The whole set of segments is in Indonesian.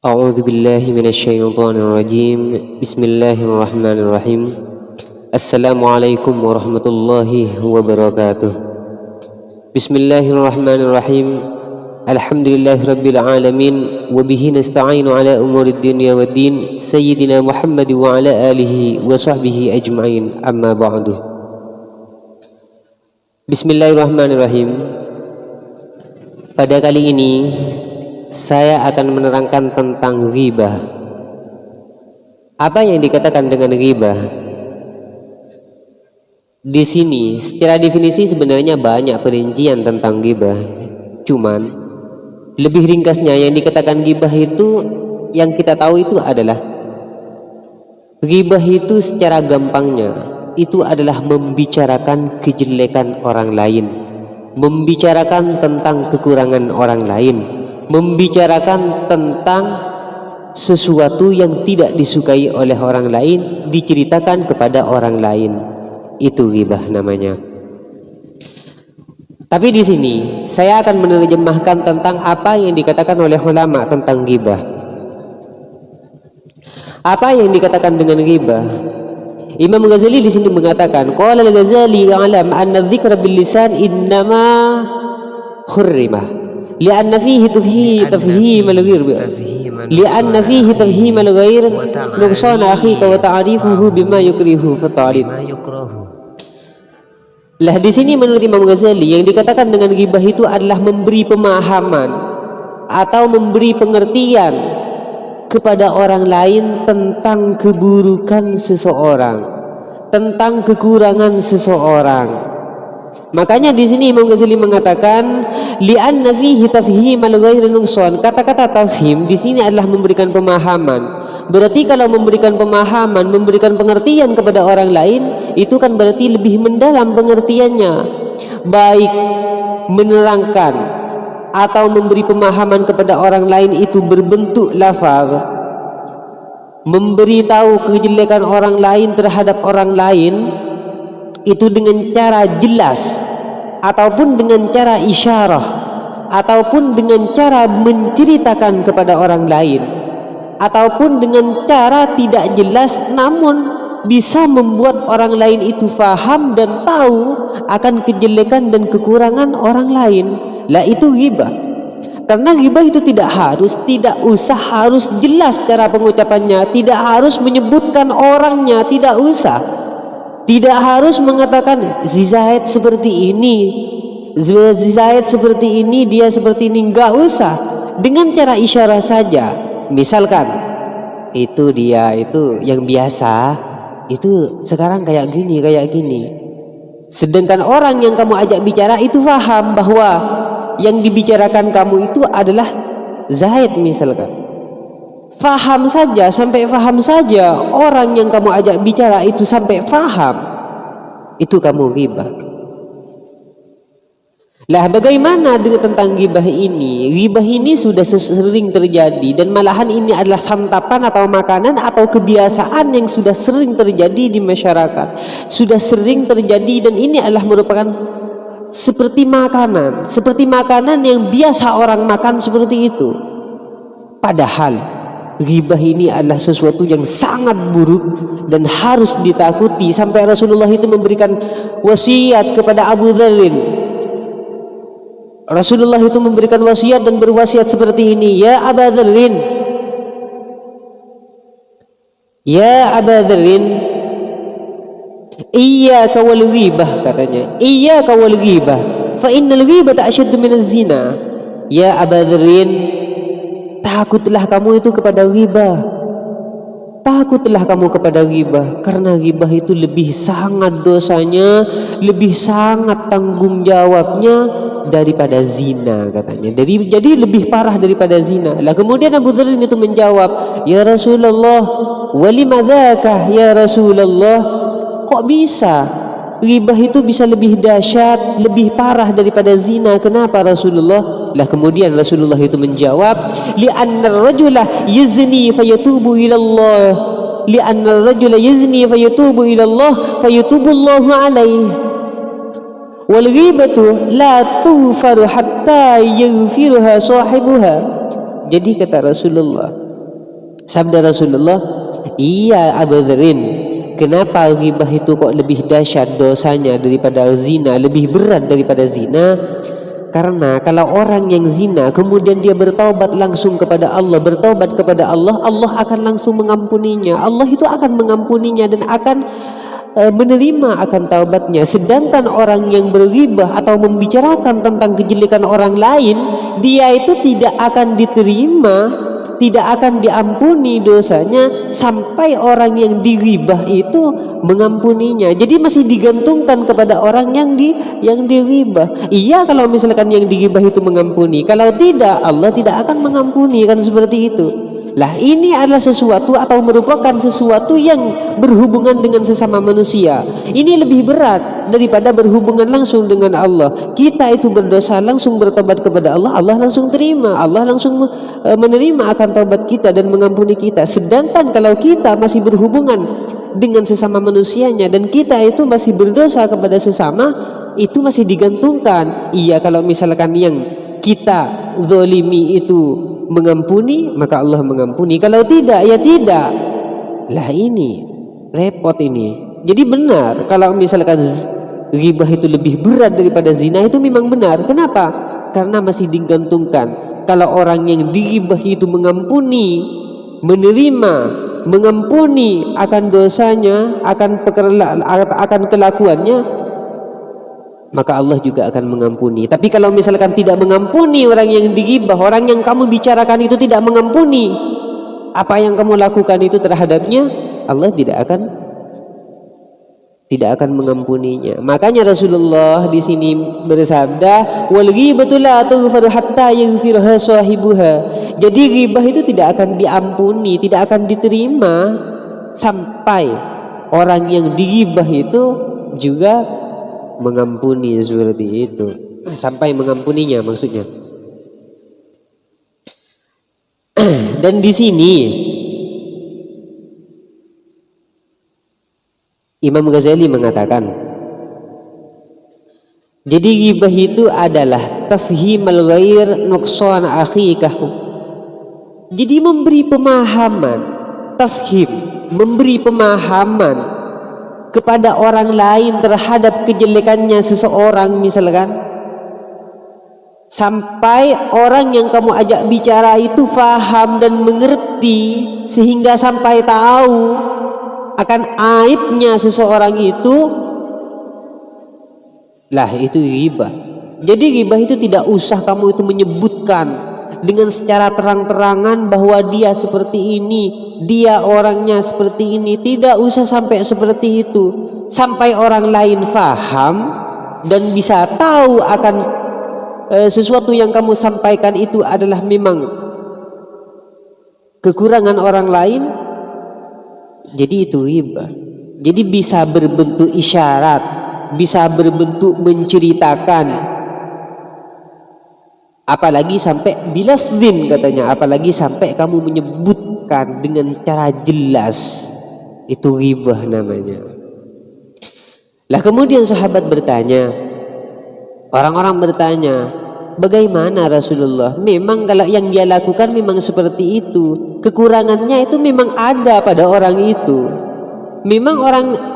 أعوذ بالله من الشيطان الرجيم بسم الله الرحمن الرحيم السلام عليكم ورحمة الله وبركاته بسم الله الرحمن الرحيم الحمد لله رب العالمين وبه نستعين على أمور الدنيا والدين سيدنا محمد وعلى آله وصحبه أجمعين أما بعد بسم الله الرحمن الرحيم. Pada kali ini saya akan menerangkan tentang ghibah. Apa yang dikatakan dengan ghibah? Di sini secara definisi sebenarnya banyak perincian tentang ghibah. Cuman lebih ringkasnya yang dikatakan ghibah itu, yang kita tahu itu adalah ghibah itu secara gampangnya itu adalah membicarakan kejelekan orang lain, membicarakan tentang kekurangan orang lain, membicarakan tentang sesuatu yang tidak disukai oleh orang lain diceritakan kepada orang lain. Itu ghibah namanya. Tapi di sini saya akan menerjemahkan tentang apa yang dikatakan oleh ulama tentang ghibah. Apa yang dikatakan dengan ghibah? Imam Ghazali di sini mengatakan, qala al-Ghazali alam anna dzikra bil lisan innama hurrima li'anna fihi tafhim al-ghair li'anna fihi tafhim al-ghair nuqsan akhika wa ta'rifuhu bima yukrihu fa ta'rid. Lah di sini menurut Imam Ghazali yang dikatakan dengan ghibah itu adalah memberi pemahaman atau memberi pengertian kepada orang lain tentang keburukan seseorang, tentang kekurangan seseorang. Makanya di sini Imam Ghazali mengatakan li'anna fihi tafhimal ghairi nuqsan. Kata-kata tafhim di sini adalah memberikan pemahaman. Berarti kalau memberikan pemahaman, memberikan pengertian kepada orang lain, itu kan berarti lebih mendalam pengertiannya. Baik menerangkan atau memberi pemahaman kepada orang lain itu berbentuk lafaz, memberitahu kejelekan orang lain terhadap orang lain itu dengan cara jelas ataupun dengan cara isyarah ataupun dengan cara menceritakan kepada orang lain ataupun dengan cara tidak jelas namun bisa membuat orang lain itu faham dan tahu akan kejelekan dan kekurangan orang lain. Lah itu ghibah. Karena ghibah itu tidak usah harus jelas cara pengucapannya, tidak harus menyebutkan orangnya, tidak usah. Tidak harus mengatakan Zaid seperti ini, Zaid seperti ini, dia seperti ini, enggak usah. Dengan cara isyarat saja. Misalkan itu dia itu yang biasa, itu sekarang kayak gini, kayak gini. Sedangkan orang yang kamu ajak bicara itu paham bahwa yang dibicarakan kamu itu adalah Zaid misalkan. Faham saja, sampai faham saja orang yang kamu ajak bicara itu sampai faham, itu kamu ghibah. Lah bagaimana dengan tentang ghibah ini? Ghibah ini sudah sering terjadi dan malahan ini adalah santapan atau makanan atau kebiasaan yang sudah sering terjadi di masyarakat. Sudah sering terjadi dan ini adalah merupakan seperti makanan yang biasa orang makan seperti itu. Padahal ghibah ini adalah sesuatu yang sangat buruk dan harus ditakuti. Sampai Rasulullah itu memberikan wasiat kepada Abu Dzar. Rasulullah itu memberikan wasiat dan berwasiat seperti ini, ya Abu Dzar, ya Abu Dzar, iyyaka wal ghibah, katanya, iyyaka wal ghibah fa innal ghibata asyaddu minaz zina. Ya Abu Dzar, takutlah kamu itu kepada ghibah. Takutlah kamu kepada ghibah, karena ghibah itu lebih sangat dosanya, lebih sangat tanggung jawabnya daripada zina, katanya. Jadi lebih parah daripada zina. Lah kemudian Abu Dzar itu menjawab, ya Rasulullah, walimadzaka ya Rasulullah, kok bisa ghibah itu bisa lebih dahsyat, lebih parah daripada zina? Kenapa Rasulullah? Lah kemudian Rasulullah itu menjawab, li'anna ar-rajula yazni fayatubu ila Allah, li'anna ar-rajula yazni fayatubu ila Allah fayatubu Allahu alaihi wal ghibatu la tughfaru hatta yaghfiruha sahibuha. Jadi kata Rasulullah, Sabda Rasulullah, iya Abu Dzrin, kenapa ghibah itu kok lebih dahsyat dosanya daripada zina, lebih berat daripada zina? Karena kalau orang yang zina kemudian dia bertaubat langsung kepada Allah, bertaubat kepada Allah, Allah akan langsung mengampuninya. Allah itu akan mengampuninya dan akan menerima akan taubatnya. Sedangkan orang yang berghibah atau membicarakan tentang kejelekan orang lain, dia itu tidak akan diterima, tidak akan diampuni dosanya sampai orang yang dighibah itu mengampuninya. Jadi masih digantungkan kepada orang yang dighibah. Iya, kalau misalkan yang dighibah itu mengampuni, kalau tidak, Allah tidak akan mengampuni, kan seperti itu. Lah, ini adalah sesuatu atau merupakan sesuatu yang berhubungan dengan sesama manusia. Ini lebih berat daripada berhubungan langsung dengan Allah. Kita itu berdosa langsung bertobat kepada Allah, Allah langsung terima, Allah langsung menerima akan taubat kita dan mengampuni kita. Sedangkan kalau kita masih berhubungan dengan sesama manusianya dan kita itu masih berdosa kepada sesama, itu masih digantungkan. Iya, kalau misalkan yang kita zalimi itu mengampuni, maka Allah mengampuni. Kalau tidak, ya tidak. Lah, ini repot ini. Jadi benar kalau misalkan ghibah itu lebih berat daripada zina, itu memang benar. Kenapa? Karena masih digantungkan. Kalau orang yang dighibah itu mengampuni, menerima, mengampuni akan dosanya, akan kelakuannya, maka Allah juga akan mengampuni. Tapi kalau misalkan tidak mengampuni orang yang dighibah, orang yang kamu bicarakan itu tidak mengampuni apa yang kamu lakukan itu terhadapnya, Allah tidak akan mengampuninya. Makanya Rasulullah di sini bersabda, wal ghibatu la tughfaru hatta yaghfirha sahibuha. Jadi ghibah itu tidak akan diampuni, tidak akan diterima sampai orang yang dighibah itu juga mengampuni, seperti itu, sampai mengampuninya maksudnya. Dan di sini Imam Ghazali mengatakan, jadi ghibah itu adalah tafhimal ghair nuqsan akhikah. Jadi memberi pemahaman, tafhim, memberi pemahaman kepada orang lain terhadap kejelekannya seseorang, misalkan, sampai orang yang kamu ajak bicara itu faham dan mengerti, sehingga sampai tahu akan aibnya seseorang itu. Lah, itu ghibah. Jadi ghibah itu tidak usah kamu itu menyebutkan dengan secara terang-terangan bahwa dia seperti ini, dia orangnya seperti ini. Tidak usah sampai seperti itu. Sampai orang lain faham dan bisa tahu akan sesuatu yang kamu sampaikan itu adalah memang kekurangan orang lain. Jadi itu ghibah. Jadi bisa berbentuk isyarat, bisa berbentuk menceritakan. Apalagi sampai bilafzin, katanya, apalagi sampai kamu menyebutkan dengan cara jelas, itu ghibah namanya. Lah, kemudian sahabat bertanya, orang-orang bertanya, bagaimana Rasulullah? Memang kalau yang dia lakukan memang seperti itu, kekurangannya itu memang ada pada orang itu. Memang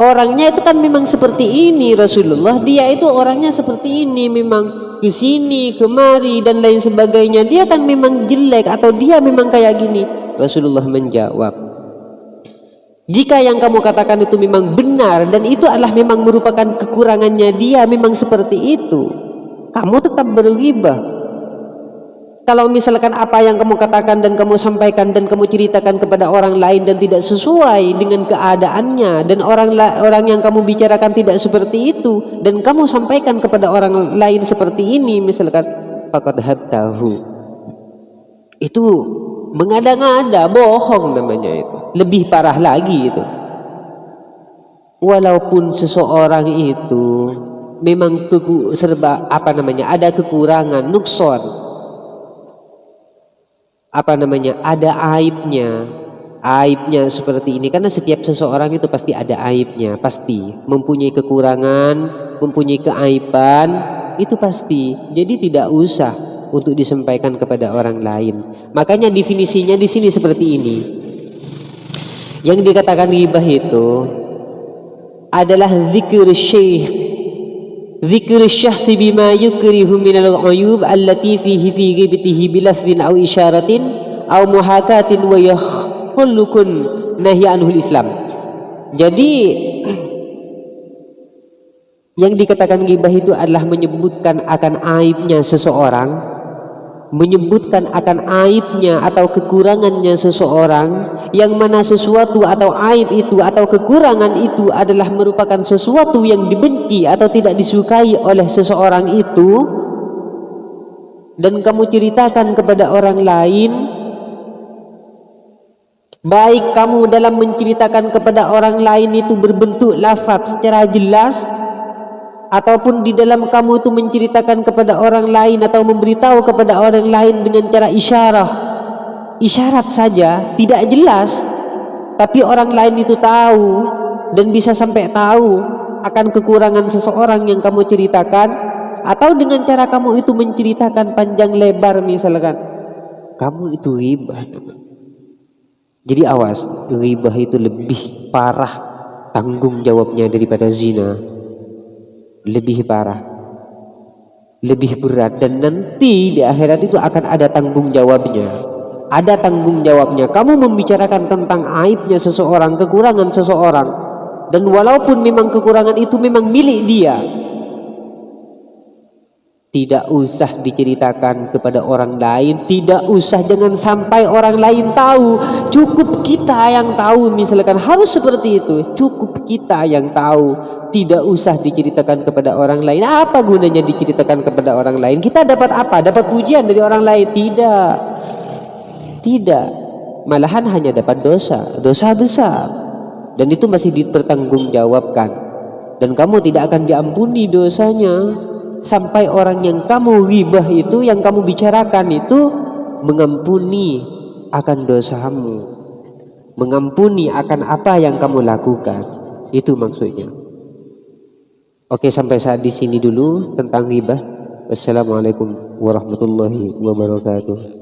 orangnya itu kan memang seperti ini Rasulullah, dia itu orangnya seperti ini, memang ke sini kemari dan lain sebagainya, dia kan memang jelek atau dia memang kayak gini. Rasulullah menjawab, jika yang kamu katakan itu memang benar dan itu adalah memang merupakan kekurangannya dia, memang seperti itu, kamu tetap berghibah. Kalau misalkan apa yang kamu katakan dan kamu sampaikan dan kamu ceritakan kepada orang lain dan tidak sesuai dengan keadaannya, dan orang yang kamu bicarakan tidak seperti itu dan kamu sampaikan kepada orang lain seperti ini, misalkan, faqad habtahu, itu mengada-ngada, bohong namanya itu. Lebih parah lagi itu. Walaupun seseorang itu memang ada kekurangan, nukson, ada aibnya seperti ini, karena setiap seseorang itu pasti ada aibnya, pasti mempunyai kekurangan, mempunyai keaiban, itu pasti. Jadi tidak usah untuk disampaikan kepada orang lain. Makanya definisinya di sini seperti ini, Yang dikatakan ghibah itu adalah zikr syakhsi bima yukrihu minal uyub allati fihi fi ghibatihi bilafzin aw isyaratin aw muhakatin wa yakhulukun nahi anhul Islam. Jadi yang dikatakan ghibah itu adalah menyebutkan akan aibnya seseorang, menyebutkan akan aibnya atau kekurangannya seseorang, yang mana sesuatu atau aib itu atau kekurangan itu adalah merupakan sesuatu yang dibenci atau tidak disukai oleh seseorang itu, dan kamu ceritakan kepada orang lain, baik kamu dalam menceritakan kepada orang lain itu berbentuk lafaz secara jelas, ataupun di dalam kamu itu menceritakan kepada orang lain atau memberitahu kepada orang lain dengan cara isyarat saja, tidak jelas, tapi orang lain itu tahu dan bisa sampai tahu akan kekurangan seseorang yang kamu ceritakan, atau dengan cara kamu itu menceritakan panjang lebar misalkan, kamu itu ghibah. Jadi awas, ghibah itu lebih parah tanggung jawabnya daripada zina. Lebih parah, lebih berat, dan nanti di akhirat itu akan ada tanggung jawabnya. Ada tanggung jawabnya. Kamu membicarakan tentang aibnya seseorang, kekurangan seseorang, dan walaupun memang kekurangan itu memang milik dia, tidak usah diceritakan kepada orang lain, tidak usah, jangan sampai orang lain tahu. Cukup kita yang tahu, misalkan harus seperti itu. Cukup kita yang tahu, tidak usah diceritakan kepada orang lain. Apa gunanya diceritakan kepada orang lain? Kita dapat apa? Dapat pujian dari orang lain? Tidak. Malahan hanya dapat dosa besar, dan itu masih dipertanggungjawabkan, dan kamu tidak akan diampuni dosanya sampai orang yang kamu ghibah itu, yang kamu bicarakan itu, mengampuni akan dosamu, mengampuni akan apa yang kamu lakukan. Itu maksudnya. Oke, sampai saat di sini dulu tentang ghibah. Wassalamualaikum warahmatullahi wabarakatuh.